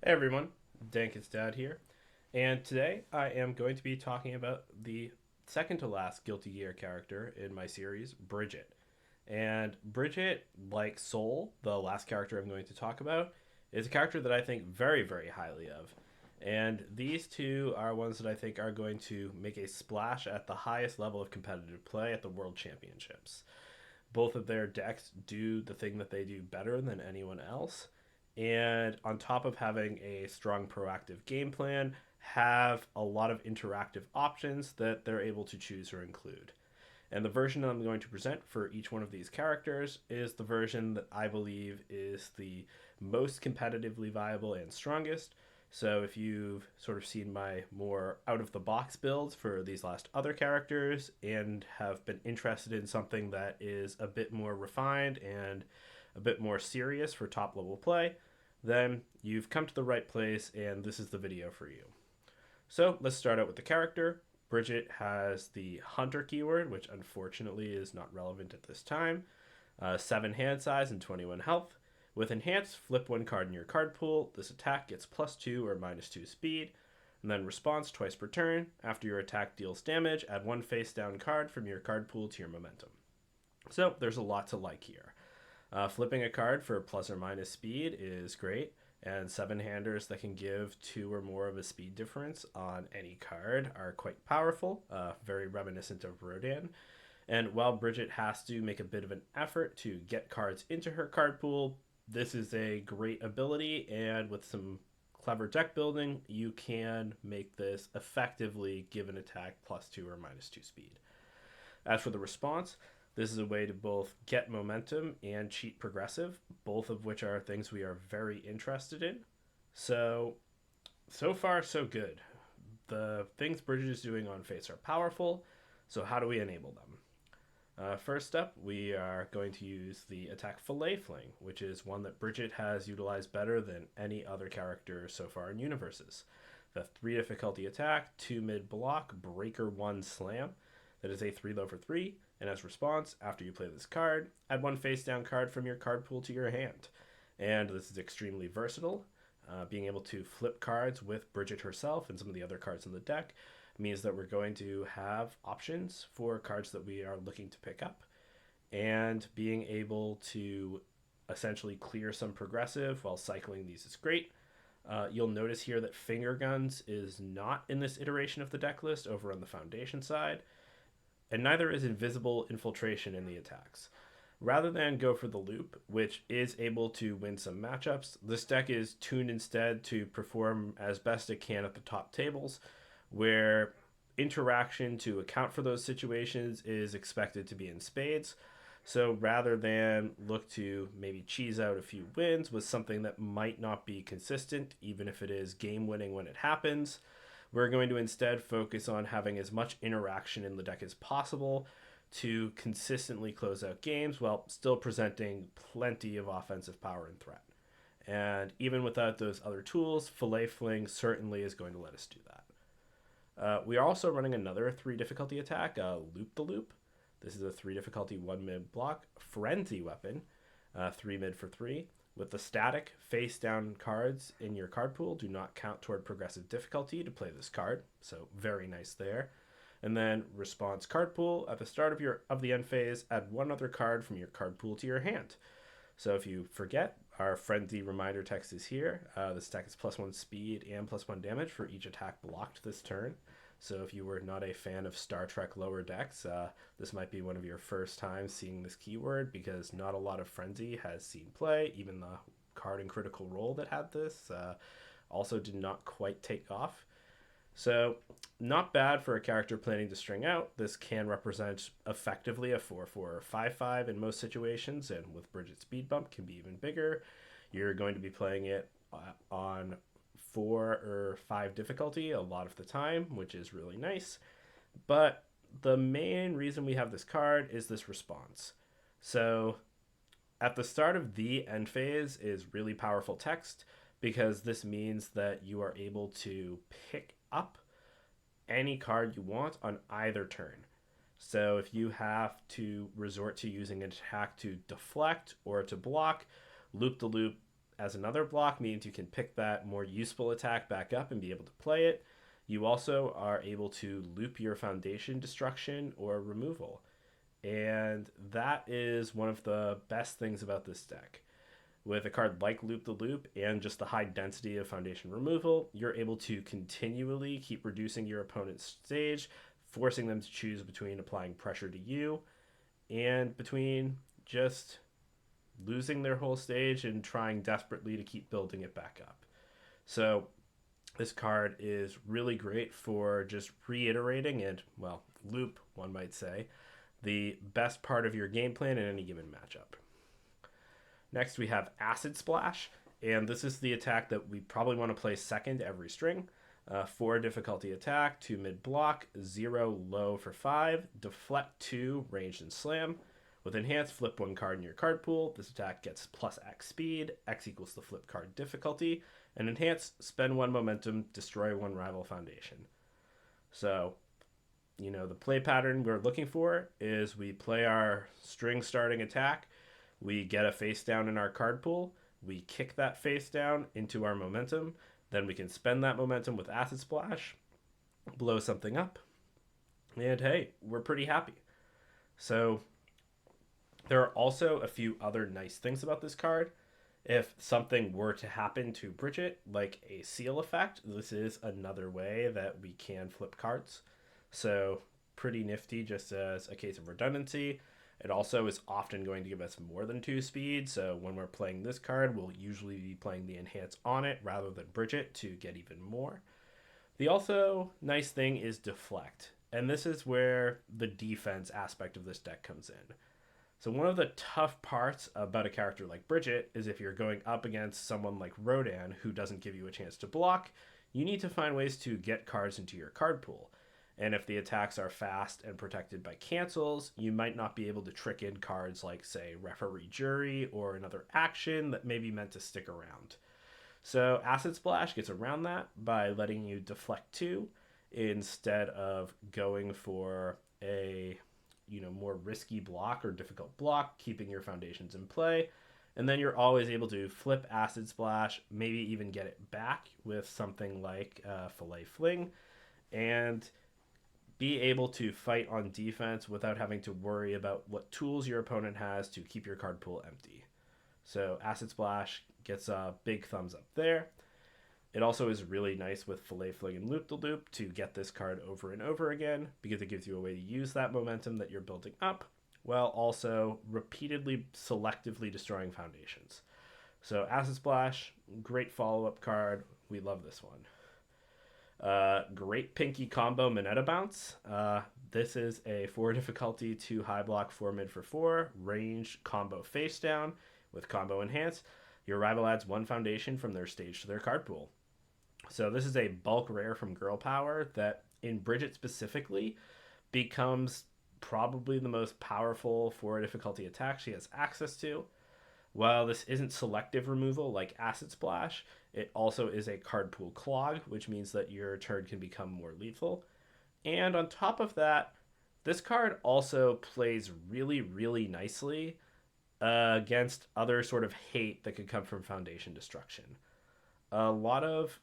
Hey everyone, Dank's Dad here, and today I am going to be talking about the second to last Guilty Gear character in my series, Bridget. And Bridget, like Soul, the last character I'm going to talk about, is a character that I think very, very highly of. And these two are ones that I think are going to make a splash at the highest level of competitive play at the World Championships. Both of their decks do the thing that they do better than anyone else, and on top of having a strong proactive game plan, have a lot of interactive options that they're able to choose or include. And the version I'm going to present for each one of these characters is the version that I believe is the most competitively viable and strongest. So if you've sort of seen my more out of the box builds for these last other characters and have been interested in something that is a bit more refined and a bit more serious for top level play, then you've come to the right place and this is the video for you. So let's start out with the character. Bridget has the Hunter keyword, which unfortunately is not relevant at this time. 7 hand size and 21 health. With Enhanced, flip one card in your card pool. This attack gets +2 or -2 speed. And then response twice per turn. After your attack deals damage, add one face down card from your card pool to your momentum. So there's a lot to like here. Flipping a card for plus or minus speed is great, and 7-handers that can give 2 or more of a speed difference on any card are quite powerful, very reminiscent of Rodan. And while Bridget has to make a bit of an effort to get cards into her card pool, this is a great ability, and with some clever deck building, you can make this effectively give an attack +2 or -2 speed. As for the response, this is a way to both get momentum and cheat progressive, both of which are things we are very interested in. So far, so good. The things Bridget is doing on face are powerful, so how do we enable them? First up, we are going to use the attack Fillet Fling, which is one that Bridget has utilized better than any other character so far in Universus. The 3 difficulty attack, 2 mid block, breaker 1 slam. That is a 3 low for 3, and as response, after you play this card, add one face down card from your card pool to your hand. And this is extremely versatile. Being able to flip cards with Bridget herself and some of the other cards in the deck means that we're going to have options for cards that we are looking to pick up, and being able to essentially clear some progressive while cycling these is great. You'll notice here that Finger Guns is not in this iteration of the deck list over on the Foundation side, and neither is Invisible Infiltration in the attacks. Rather than go for the loop, which is able to win some matchups, this deck is tuned instead to perform as best it can at the top tables, where interaction to account for those situations is expected to be in spades. So rather than look to maybe cheese out a few wins with something that might not be consistent, even if it is game winning when it happens, we're going to instead focus on having as much interaction in the deck as possible to consistently close out games while still presenting plenty of offensive power and threat. And even without those other tools, Fillet Fling certainly is going to let us do that. We are also running another 3 difficulty attack, Loop the Loop. This is a 3 difficulty 1 mid block Frenzy weapon, 3 mid for 3. With the static face down cards in your card pool do not count toward progressive difficulty to play this card, so very nice there. And then response card pool, at the start of the end phase, add one other card from your card pool to your hand. So if you forget, our Frenzy reminder text is here. This attack is +1 speed and +1 damage for each attack blocked this turn. So if you were not a fan of Star Trek lower decks, this might be one of your first times seeing this keyword, because not a lot of Frenzy has seen play. Even the card in Critical Role that had this also did not quite take off. So not bad for a character planning to string out. This can represent effectively a 4/4 or 5/5 in most situations, and with Bridget's speed bump can be even bigger. You're going to be playing it on 4 or 5 difficulty a lot of the time, which is really nice. But the main reason we have this card is this response. So at the start of the end phase is really powerful text, because this means that you are able to pick up any card you want on either turn. So if you have to resort to using an attack to deflect or to block, Loop the Loop as another block means you can pick that more useful attack back up and be able to play it. You also are able to loop your foundation destruction or removal. And that is one of the best things about this deck. With a card like Loop the Loop and just the high density of foundation removal, you're able to continually keep reducing your opponent's stage, forcing them to choose between applying pressure to you and between just losing their whole stage and trying desperately to keep building it back up. So this card is really great for just reiterating and, well, loop, one might say, the best part of your game plan in any given matchup. Next, we have Acid Splash, and this is the attack that we probably want to play second every string. 4 difficulty attack, 2 mid block, 0 low for 5, deflect 2, ranged and slam. With enhanced, flip 1 card in your card pool. This attack gets plus X speed, X equals the flip card difficulty, and enhanced, spend 1 momentum, destroy 1 rival foundation. So, the play pattern we're looking for is we play our string starting attack, we get a face down in our card pool, we kick that face down into our momentum, then we can spend that momentum with Acid Splash, blow something up, and hey, we're pretty happy. So there are also a few other nice things about this card. If something were to happen to Bridget, like a seal effect, this is another way that we can flip cards. So pretty nifty just as a case of redundancy. It also is often going to give us more than 2 speed, so when we're playing this card, we'll usually be playing the Enhance on it rather than Bridget to get even more. The also nice thing is Deflect, and this is where the defense aspect of this deck comes in. So one of the tough parts about a character like Bridget is if you're going up against someone like Rodan who doesn't give you a chance to block, you need to find ways to get cards into your card pool. And if the attacks are fast and protected by cancels, you might not be able to trick in cards like, say, Referee Jury or another action that may be meant to stick around. So Acid Splash gets around that by letting you deflect 2 instead of going for a more risky block or difficult block, keeping your foundations in play. And then you're always able to flip Acid Splash, maybe even get it back with something like Fillet Fling, and be able to fight on defense without having to worry about what tools your opponent has to keep your card pool empty. So Acid Splash gets a big thumbs up there. It also is really nice with Fillet Fling and Loop the Loop to get this card over and over again because it gives you a way to use that momentum that you're building up while also repeatedly selectively destroying foundations. So Acid Splash, great follow-up card. We love this one. Great Pinky combo Mineta Bounce. This is a 4 difficulty, 2 high block, 4 mid for 4, range combo face down with combo enhance. Your rival adds 1 foundation from their stage to their card pool. So this is a bulk rare from Girl Power that in Bridget specifically becomes probably the most powerful 4 difficulty attack she has access to. While this isn't selective removal like Acid Splash, it also is a card pool clog, which means that your turn can become more lethal. And on top of that, this card also plays really, really nicely against other sort of hate that could come from foundation destruction. A lot of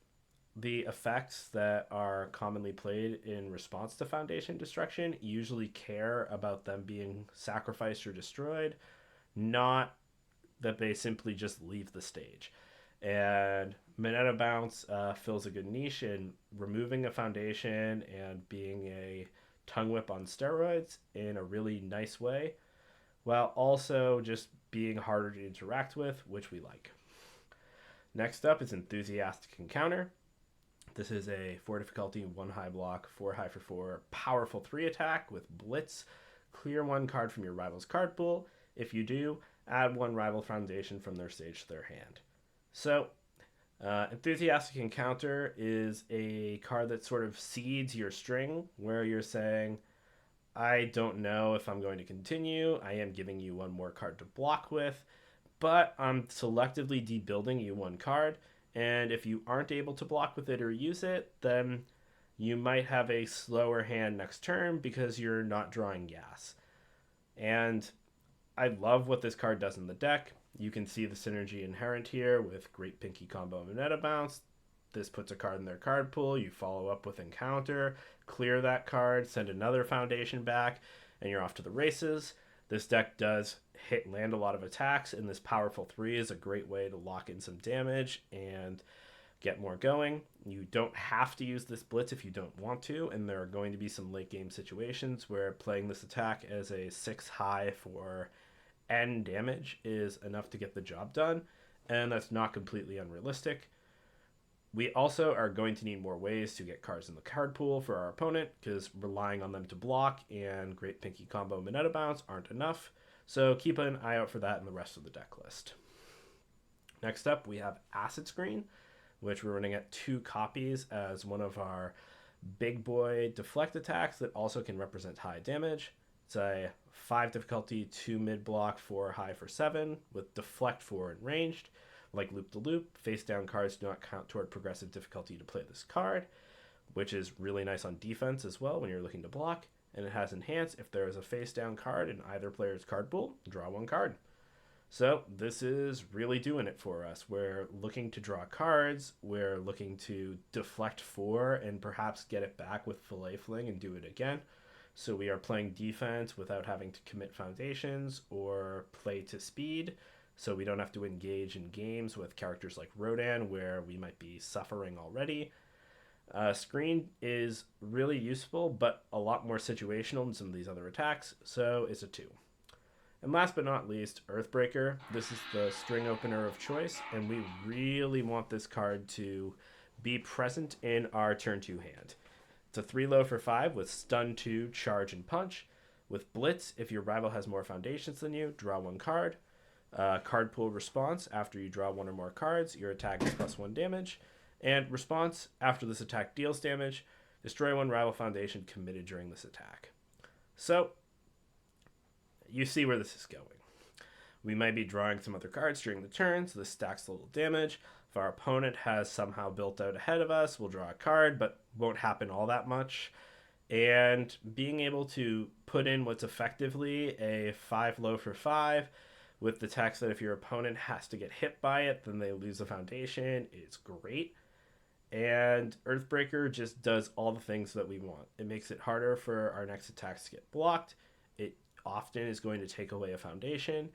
the effects that are commonly played in response to foundation destruction usually care about them being sacrificed or destroyed, not that they simply just leave the stage. And Mineta Bounce fills a good niche in removing a foundation and being a tongue whip on steroids in a really nice way, while also just being harder to interact with, which we like. Next up is Enthusiastic Encounter. This is a 4 difficulty, 1 high block, 4 high for 4, powerful 3 attack with Blitz. Clear 1 card from your rival's card pool. If you do, add 1 rival foundation from their stage to their hand. So, Enthusiastic Encounter is a card that sort of seeds your string, where you're saying, I don't know if I'm going to continue. I am giving you 1 more card to block with, but I'm selectively debuilding you 1 card, and if you aren't able to block with it or use it, then you might have a slower hand next turn because you're not drawing gas. And I love what this card does in the deck. You can see the synergy inherent here with Great Pinky Combo and Meta Bounce. This puts a card in their card pool. You follow up with Encounter, clear that card, send another foundation back, and you're off to the races. This deck does land a lot of attacks, and this powerful 3 is a great way to lock in some damage and get more going. You don't have to use this blitz if you don't want to, and there are going to be some late game situations where playing this attack as a 6 high for N damage is enough to get the job done, and that's not completely unrealistic. We also are going to need more ways to get cards in the card pool for our opponent, because relying on them to block and Great Pinky Combo Mineta Bounce aren't enough, so keep an eye out for that in the rest of the deck list. Next up, we have Acid Screen, which we're running at 2 copies as one of our big boy deflect attacks that also can represent high damage. It's a 5 difficulty, 2 mid block, 4 high for 7, with deflect 4 and ranged. Like Loop the Loop, face down cards do not count toward progressive difficulty to play this card, which is really nice on defense as well when you're looking to block. And it has enhance if there is a face down card in either player's card pool, draw 1 card. So this is really doing it for us. We're looking to draw cards, we're looking to deflect 4 and perhaps get it back with Fillet Fling and do it again. So we are playing defense without having to commit foundations or play to speed. So we don't have to engage in games with characters like Rodan where we might be suffering already. Screen is really useful, but a lot more situational than some of these other attacks, so it's a 2. And last but not least, Earthbreaker. This is the string opener of choice, and we really want this card to be present in our turn 2 hand. It's a 3 low for 5 with stun 2, charge, and punch. With Blitz, if your rival has more foundations than you, draw 1 card. Card pool response, after you draw 1 or more cards, your attack is +1 damage. And response, after this attack deals damage, destroy 1 rival foundation committed during this attack. So, you see where this is going. We might be drawing some other cards during the turn, so this stacks a little damage. If our opponent has somehow built out ahead of us, we'll draw a card, but won't happen all that much. And being able to put in what's effectively a 5 low for 5, with the text that if your opponent has to get hit by it, then they lose the foundation, it's great. And Earthbreaker just does all the things that we want. It makes it harder for our next attacks to get blocked. It often is going to take away a foundation.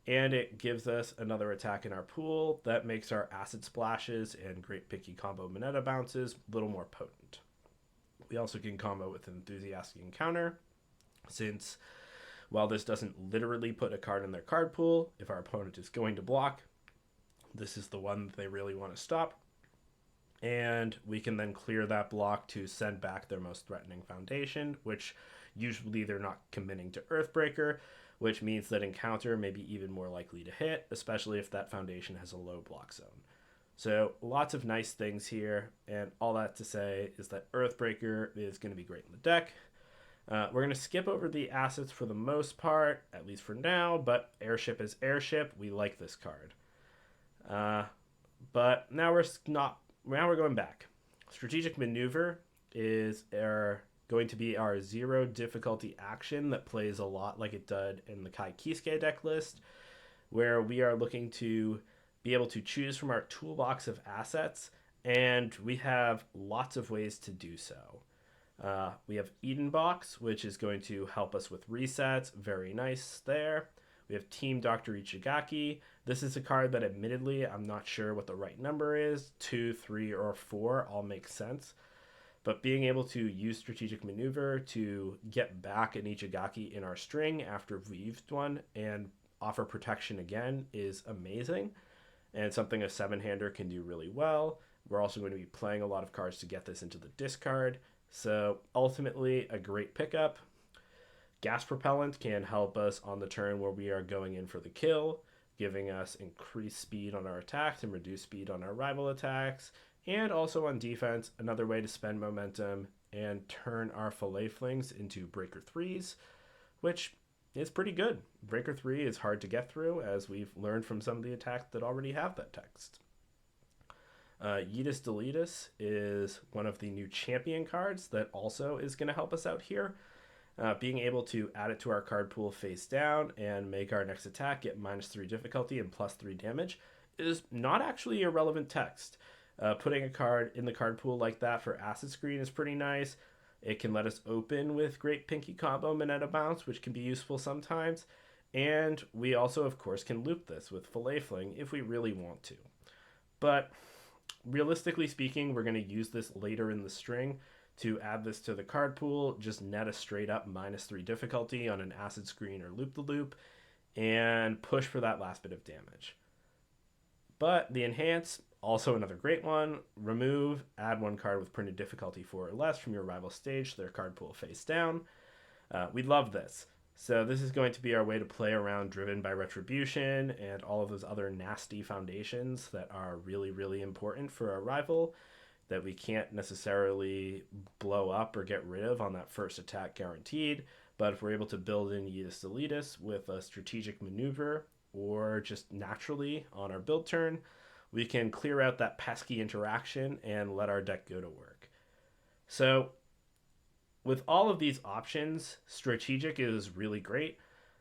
And it gives us another attack in our pool that makes our Acid Splashes and Great Picky Combo Mineta Bounces a little more potent. We also can combo with Enthusiastic Encounter, since while this doesn't literally put a card in their card pool, if our opponent is going to block, this is the one that they really want to stop. And we can then clear that block to send back their most threatening foundation, which usually they're not committing to Earthbreaker, which means that Encounter may be even more likely to hit, especially if that foundation has a low block zone. So lots of nice things here, and all that to say is that Earthbreaker is going to be great in the deck. We're going to skip over the assets for the most part, at least for now, but Airship is Airship. We like this card. But now we're going back. Strategic Maneuver is going to be our 0 difficulty action that plays a lot like it did in the Kai Kisuke deck list, where we are looking to be able to choose from our toolbox of assets, and we have lots of ways to do so. We have Eden Box, which is going to help us with resets. Very nice there. We have Team Dr. Ichigaki. This is a card that admittedly I'm not sure what the right number is. 2, 3, or 4 all make sense. But being able to use Strategic Maneuver to get back an Ichigaki in our string after we've used one and offer protection again is amazing. And something a 7-hander can do really well. We're also going to be playing a lot of cards to get this into the discard. So ultimately, a great pickup. Gas Propellant can help us on the turn where we are going in for the kill, giving us increased speed on our attacks and reduced speed on our rival attacks. And also on defense, another way to spend momentum and turn our Fillet Flings into Breaker 3s, which is pretty good. Breaker 3 is hard to get through, as we've learned from some of the attacks that already have that text. Yeetus Deletus is one of the new champion cards that also is going to help us out here. Being able to add it to our card pool face down and make our next attack get -3 difficulty and +3 damage is not actually irrelevant text. Putting a card in the card pool like that for Acid Screen is pretty nice. It can let us open with Great Pinky Combo Minetta Bounce, which can be useful sometimes. And we also, of course, can loop this with Fillet Fling if we really want to. But realistically speaking, we're going to use this later in the string to add this to the card pool. Just net a straight up -3 difficulty on an Acid Screen or Loop the Loop and push for that last bit of damage. But the Enhance, also another great one. Remove, add one card with printed difficulty 4 or less from your rival stage to their card pool face down. We love this. So this is going to be our way to play around Driven by Retribution and all of those other nasty foundations that are really, really important for our rival that we can't necessarily blow up or get rid of on that first attack guaranteed. But if we're able to build in Yeetus Deletus with a strategic maneuver or just naturally on our build turn, we can clear out that pesky interaction and let our deck go to work. So with all of these options, strategic is really great.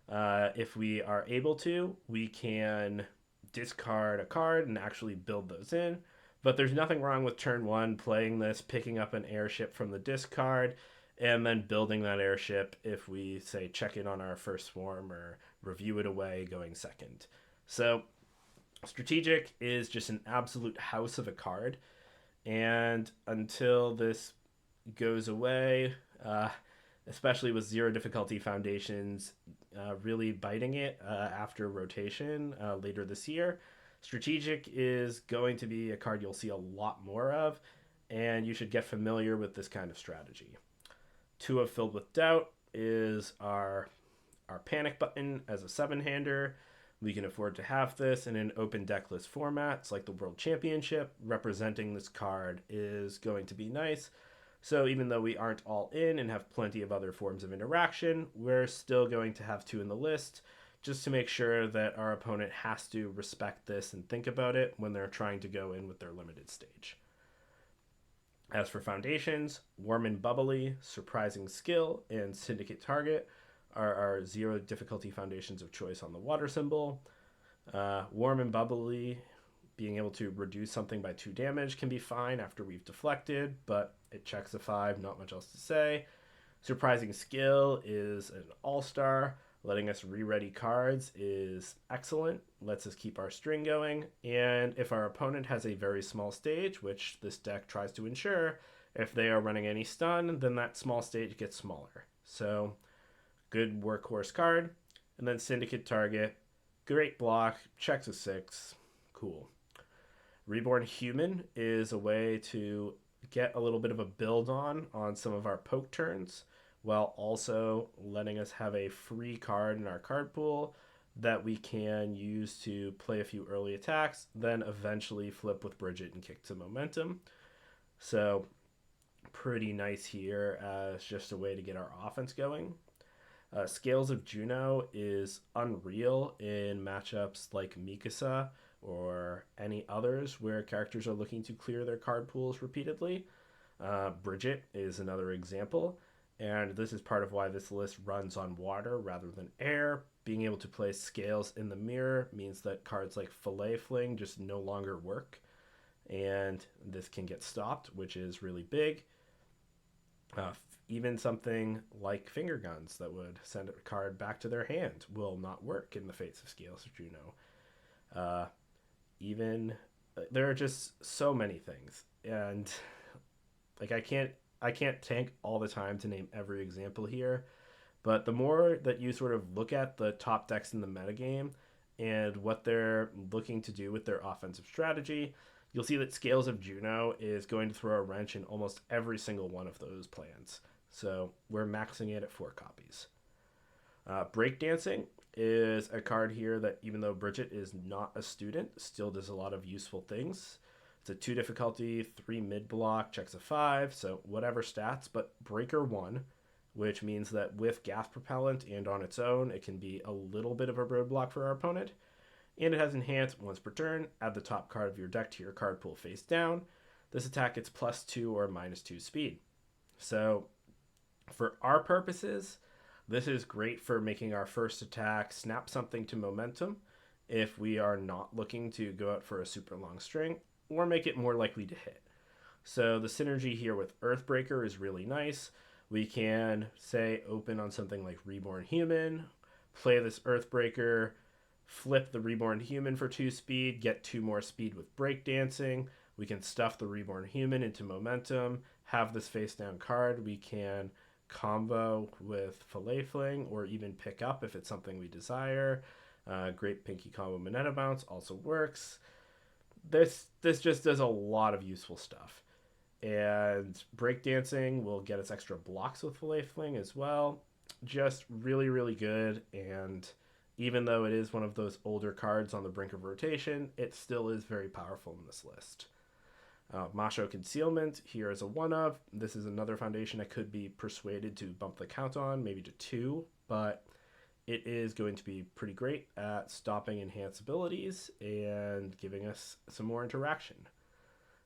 If we are able to, we can discard a card and actually build those in. But there's nothing wrong with turn 1 playing this, picking up an airship from the discard, and then building that airship if we, say, check in on our first swarm or review it away going second. So strategic is just an absolute house of a card. And until this goes away, especially with 0 difficulty foundations really biting it after rotation later this year, strategic is going to be a card you'll see a lot more of, and you should get familiar with this kind of strategy. 2 of Filled with Doubt is our panic button as a 7-hander. We can afford to have this in an open deck list formats like the World Championship. Representing this card is going to be nice. So even though we aren't all in and have plenty of other forms of interaction, we're still going to have 2 in the list just to make sure that our opponent has to respect this and think about it when they're trying to go in with their limited stage. As for foundations, Warm and Bubbly, Surprising Skill, and Syndicate Target are our 0 difficulty foundations of choice on the water symbol. Warm and Bubbly, being able to reduce something by 2 damage can be fine after we've deflected, but it checks a 5, not much else to say. Surprising Skill is an all-star. Letting us re-ready cards is excellent. Lets us keep our string going. And if our opponent has a very small stage, which this deck tries to ensure, if they are running any stun, then that small stage gets smaller. So, good workhorse card. And then Syndicate Target. Great block. Checks a 6. Cool. Reborn Human is a way to get a little bit of a build on some of our poke turns, while also letting us have a free card in our card pool that we can use to play a few early attacks, then eventually flip with Bridget and kick to momentum. So pretty nice here as just a way to get our offense going. Scales of Juno is unreal in matchups like Mikasa or any others where characters are looking to clear their card pools repeatedly. Bridget is another example. And this is part of why this list runs on water rather than air. Being able to place Scales in the mirror means that cards like Fillet Fling just no longer work. And this can get stopped, which is really big. Even something like Finger Guns that would send a card back to their hand will not work in the face of Scales of Juno. There are just so many things. And like I can't take all the time to name every example here, but the more that you sort of look at the top decks in the metagame and what they're looking to do with their offensive strategy, you'll see that Scales of Juno is going to throw a wrench in almost every single one of those plans. So we're maxing it at 4 copies. Breakdancing is a card here that, even though Bridget is not a student, still does a lot of useful things. It's a 2 difficulty, 3 mid block, checks a 5, so whatever stats, but Breaker 1, which means that with gas propellant and on its own, it can be a little bit of a roadblock for our opponent. And it has Enhance once per turn. Add the top card of your deck to your card pool face down. This attack gets +2 or -2 speed. So for our purposes, This is great for making our first attack snap something to momentum if we are not looking to go out for a super long string, or make it more likely to hit. So the synergy here with Earthbreaker is really nice. We can, say, open on something like Reborn Human, play this Earthbreaker, flip the Reborn Human for 2 speed, get 2 more speed with Breakdancing. We can stuff the Reborn Human into momentum, have this face down card. We can combo with Fillet Fling or even pick up if it's something we desire. Great Pinky Combo Moneta Bounce also works. This just does a lot of useful stuff. And Breakdancing will get us extra blocks with Fillet Fling as well. Just really, really good. And even though it is one of those older cards on the brink of rotation, it still is very powerful in this list. Masho Concealment here is a 1-of. This is another foundation I could be persuaded to bump the count on, maybe to 2, but it is going to be pretty great at stopping enhanced abilities and giving us some more interaction.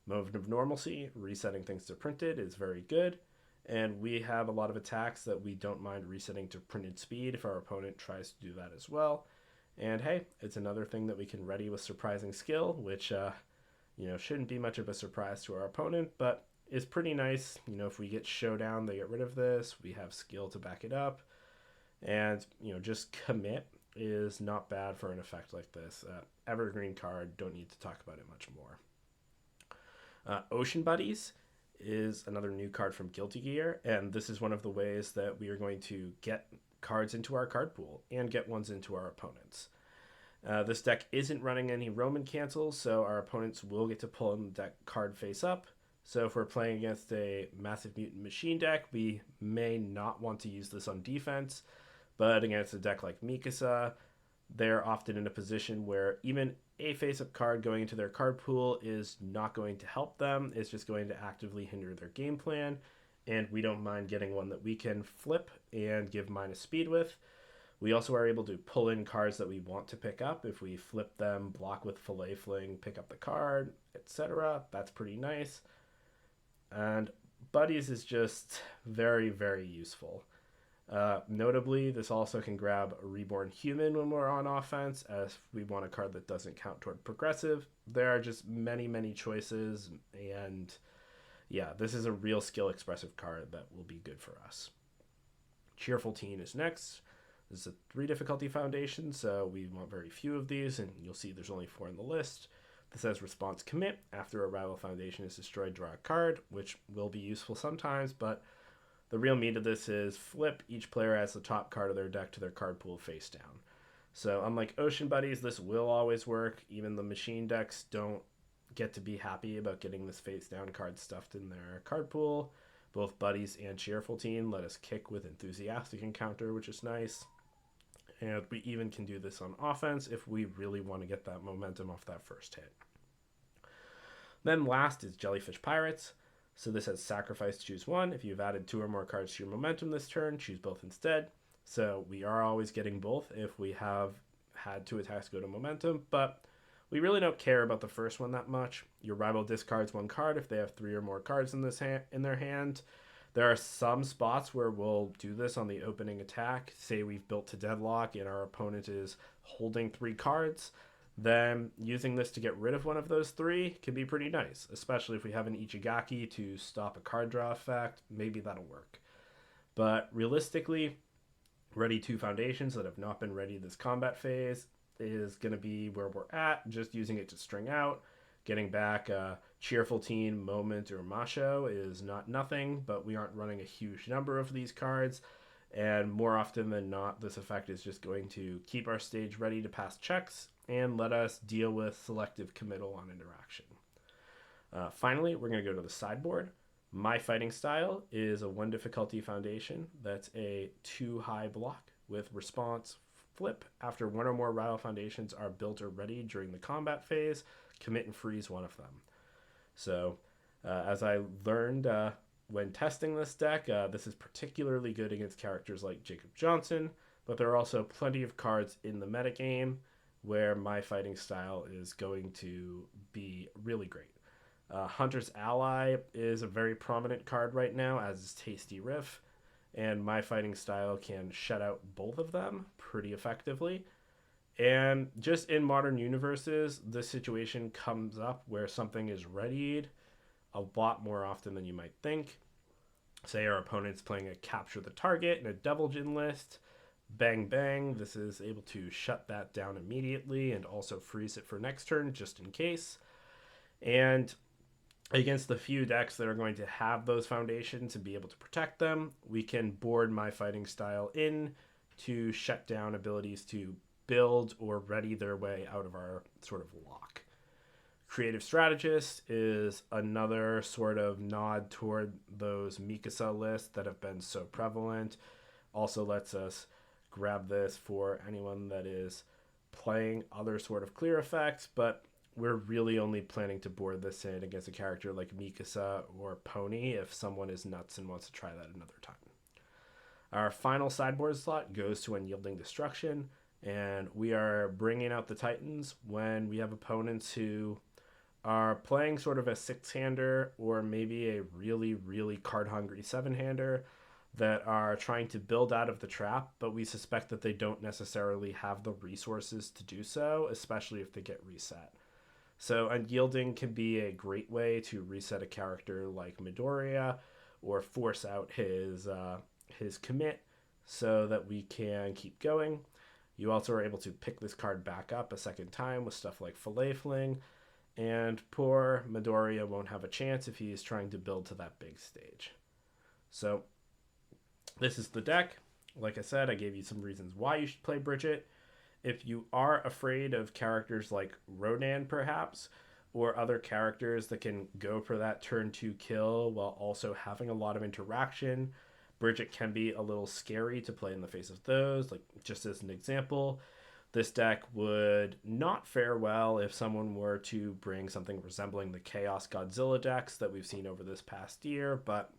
Moment of Normalcy, resetting things to printed, is very good, and we have a lot of attacks that we don't mind resetting to printed speed if our opponent tries to do that as well. And hey, it's another thing that we can ready with Surprising Skill, which shouldn't be much of a surprise to our opponent, but is pretty nice. If we get Showdown, they get rid of this. We have skill to back it up. And, just commit is not bad for an effect like this. Evergreen card, don't need to talk about it much more. Ocean Buddies is another new card from Guilty Gear, and this is one of the ways that we are going to get cards into our card pool and get ones into our opponents. This deck isn't running any Roman cancels, so our opponents will get to pull in the deck card face up. So if we're playing against a Massive Mutant Machine deck, we may not want to use this on defense, but against a deck like Mikasa, they're often in a position where even a face-up card going into their card pool is not going to help them. It's just going to actively hinder their game plan, and we don't mind getting one that we can flip and give minus speed with. We also are able to pull in cards that we want to pick up. If we flip them, block with Fillet Fling, pick up the card, etc. That's pretty nice. And Buddies is just very, very useful. Notably, this also can grab a Reborn Human when we're on offense, as we want a card that doesn't count toward progressive. There are just many, many choices, and yeah, this is a real skill expressive card that will be good for us. Cheerful Teen is next. This is a 3 difficulty foundation, so we want very few of these, and you'll see there's only 4 in the list. This has response commit. After a rival foundation is destroyed, draw a card, which will be useful sometimes, but the real meat of this is flip. Each player adds the top card of their deck to their card pool face down. So unlike Ocean Buddies, this will always work. Even the machine decks don't get to be happy about getting this face down card stuffed in their card pool. Both Buddies and Cheerful Teen let us kick with Enthusiastic Encounter, which is nice. And we even can do this on offense if we really want to get that momentum off that first hit. Then last is Jellyfish Pirates. So this has sacrifice, choose one. If you've added 2 or more cards to your momentum this turn, choose both instead. So we are always getting both if we have had 2 attacks go to momentum, but we really don't care about the first one that much. Your rival discards 1 card if they have 3 or more cards in their hand. There are some spots where we'll do this on the opening attack. Say we've built to deadlock and our opponent is holding 3 cards. Then using this to get rid of one of those 3 can be pretty nice, especially if we have an Ichigaki to stop a card draw effect. Maybe that'll work. But realistically, ready 2 foundations that have not been ready this combat phase is going to be where we're at, just using it to string out. Getting back Cheerful Teen, Moment, or Masho is not nothing, but we aren't running a huge number of these cards. And more often than not, this effect is just going to keep our stage ready to pass checks and let us deal with selective committal on interaction. Finally, we're going to go to the sideboard. My fighting style is a 1 difficulty foundation that's a 2 high block with response flip. After 1 or more rival foundations are built or ready during the combat phase, commit and freeze one of them. So as I learned when testing this deck, this is particularly good against characters like Jacob Johnson, but there are also plenty of cards in the metagame where my fighting style is going to be really great. Hunter's Ally is a very prominent card right now, as is Tasty Riff, and my fighting style can shut out both of them pretty effectively. And just in modern universes, this situation comes up where something is readied a lot more often than you might think. Say our opponent's playing a capture the target in a Devil Jin list. Bang bang, this is able to shut that down immediately and also freeze it for next turn just in case. And against the few decks that are going to have those foundations and be able to protect them, we can board my fighting style in to shut down abilities to build or ready their way out of our sort of lock. Creative Strategist is another sort of nod toward those Mikasa lists that have been so prevalent. Also lets us grab this for anyone that is playing other sort of clear effects, but we're really only planning to board this in against a character like Mikasa or Pony if someone is nuts and wants to try that another time. Our final sideboard slot goes to Unyielding Destruction, and we are bringing out the Titans when we have opponents who are playing sort of a six-hander or maybe a really, really card-hungry seven-hander that are trying to build out of the trap, but we suspect that they don't necessarily have the resources to do so, especially if they get reset. So Unyielding can be a great way to reset a character like Midoriya or force out his commit so that we can keep going. You also are able to pick this card back up a second time with stuff like Fillet Fling, and poor Midoriya won't have a chance if he's trying to build to that big stage. So this is the deck. Like I said, I gave you some reasons why you should play Bridget. If you are afraid of characters like Rodan, perhaps, or other characters that can go for that turn 2 kill while also having a lot of interaction, Bridget can be a little scary to play in the face of those. Like, just as an example, this deck would not fare well if someone were to bring something resembling the Chaos Godzilla decks that we've seen over this past year, but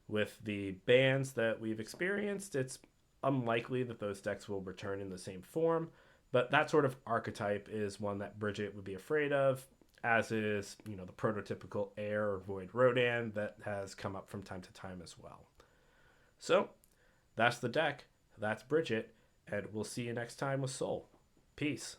with the bans that we've experienced, it's unlikely that those decks will return in the same form. But that sort of archetype is one that Bridget would be afraid of, as is, the prototypical Air or Void Rodan that has come up from time to time as well. So, that's the deck. That's Bridget, and we'll see you next time with Soul. Peace.